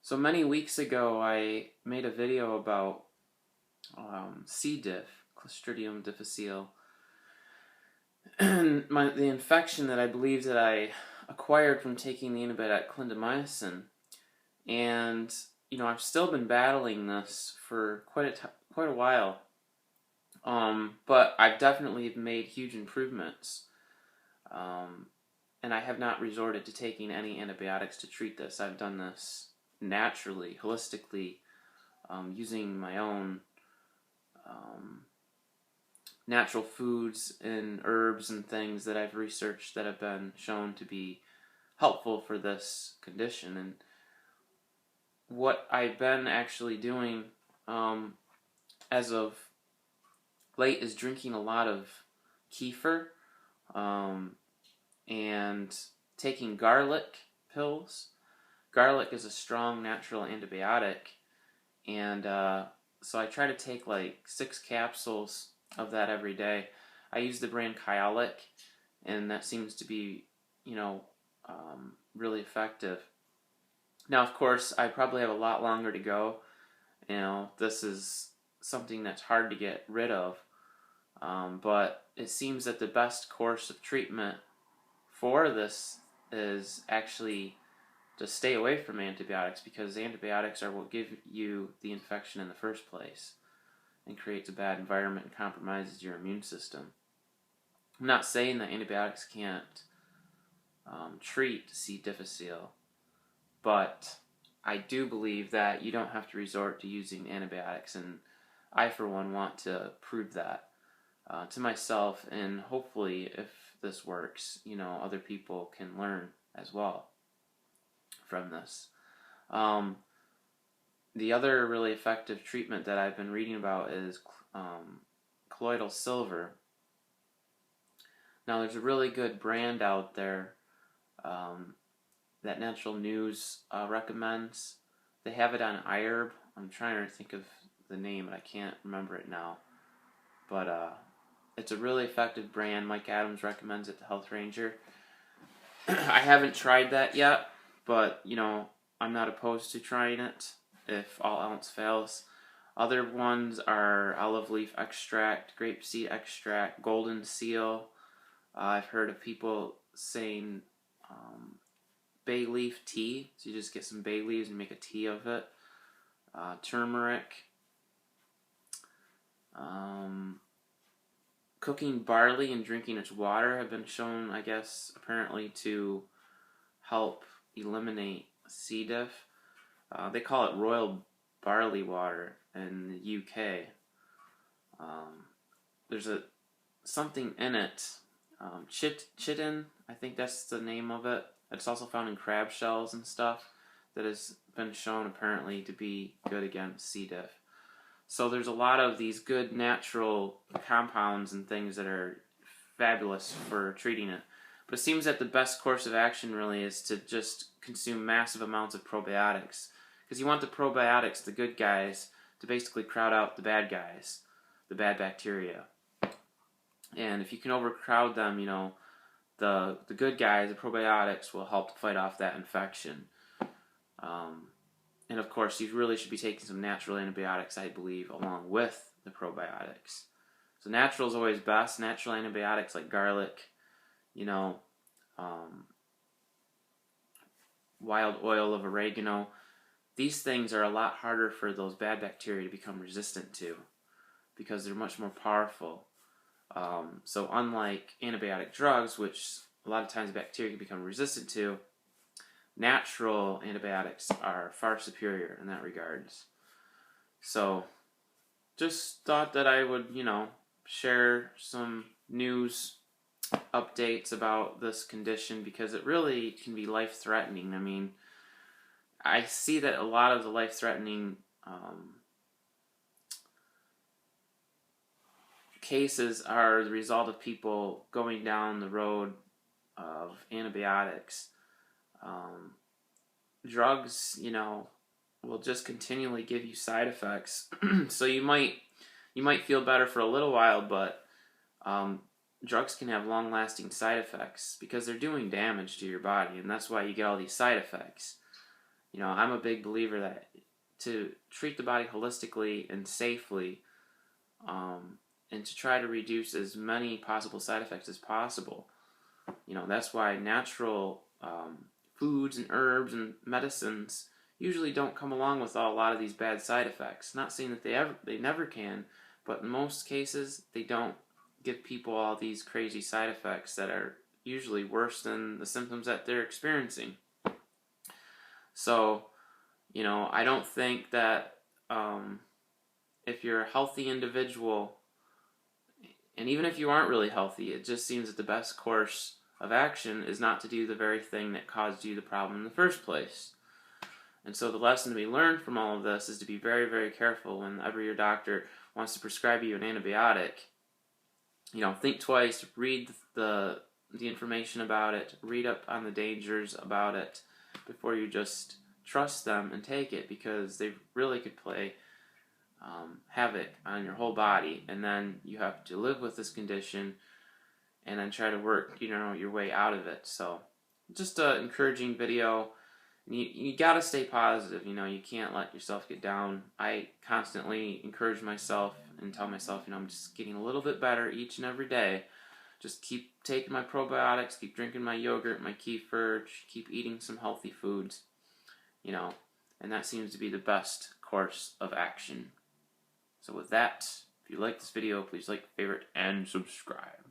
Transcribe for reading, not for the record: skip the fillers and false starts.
So many weeks ago, I made a video about C. diff, Clostridium difficile, and the infection that I believe that I acquired from taking the antibiotic clindamycin. And I've still been battling this for quite a while. But I've definitely made huge improvements. And I have not resorted to taking any antibiotics to treat this. I've done this naturally, holistically, using my own natural foods and herbs and things that I've researched that have been shown to be helpful for this condition. And what I've been actually doing as of late is drinking a lot of kefir and taking garlic pills. Garlic is a strong natural antibiotic, and so I try to take like 6 capsules of that every day. I use the brand Kyolic, and that seems to be, really effective. Now, of course, I probably have a lot longer to go. This is something that's hard to get rid of, but it seems that the best course of treatment for this is actually to stay away from antibiotics, because antibiotics are what give you the infection in the first place and creates a bad environment and compromises your immune system. I'm not saying that antibiotics can't treat C. difficile, but I do believe that you don't have to resort to using antibiotics, and I, for one, want to prove that to myself, and hopefully, if this works, other people can learn as well from this. The other really effective treatment that I've been reading about is Colloidal Silver. Now, there's a really good brand out there that Natural News recommends. They have it on iHerb. I'm trying to think of the name, but I can't remember it now. But it's a really effective brand. Mike Adams recommends it, the Health Ranger. I haven't tried that yet, but I'm not opposed to trying it if all else fails. Other ones are olive leaf extract, grapeseed extract, golden seal. I've heard of people saying bay leaf tea. So you just get some bay leaves and make a tea of it. Turmeric. Cooking barley and drinking its water have been shown, I guess, apparently to help eliminate C. diff. They call it royal barley water in the UK. There's something in it, chitin, I think that's the name of it. It's also found in crab shells and stuff that has been shown apparently to be good against C. diff. So there's a lot of these good natural compounds and things that are fabulous for treating it. But it seems that the best course of action really is to just consume massive amounts of probiotics. Because you want the probiotics, the good guys, to basically crowd out the bad guys, the bad bacteria. And if you can overcrowd them, the good guys, the probiotics, will help fight off that infection. And of course, you really should be taking some natural antibiotics, I believe, along with the probiotics. So natural is always best. Natural antibiotics like garlic, wild oil of oregano. These things are a lot harder for those bad bacteria to become resistant to because they're much more powerful. So unlike antibiotic drugs, which a lot of times bacteria can become resistant to, natural antibiotics are far superior in that regards. So just thought that I would, share some news updates about this condition, because it really can be life-threatening. I mean, I see that a lot of the life-threatening cases are the result of people going down the road of antibiotics. Drugs, will just continually give you side effects. So you might feel better for a little while, but drugs can have long-lasting side effects because they're doing damage to your body, and that's why you get all these side effects. I'm a big believer that to treat the body holistically and safely, and to try to reduce as many possible side effects as possible. That's why natural foods and herbs and medicines usually don't come along with a lot of these bad side effects. Not saying that they never can, but in most cases they don't give people all these crazy side effects that are usually worse than the symptoms that they're experiencing. So, I don't think that if you're a healthy individual, and even if you aren't really healthy, it just seems that the best course of action is not to do the very thing that caused you the problem in the first place. And so the lesson to be learned from all of this is to be very, very careful whenever your doctor wants to prescribe you an antibiotic. Think twice, read the information about it, read up on the dangers about it before you just trust them and take it, because they really could play havoc on your whole body, and then you have to live with this condition and then try to work your way out of it. So just an encouraging video. You gotta stay positive. You can't let yourself get down. I constantly encourage myself and tell myself, I'm just getting a little bit better each and every day. Just keep taking my probiotics, keep drinking my yogurt, my kefir, keep eating some healthy foods, and that seems to be the best course of action. So with that, if you like this video, please like, favorite, and subscribe.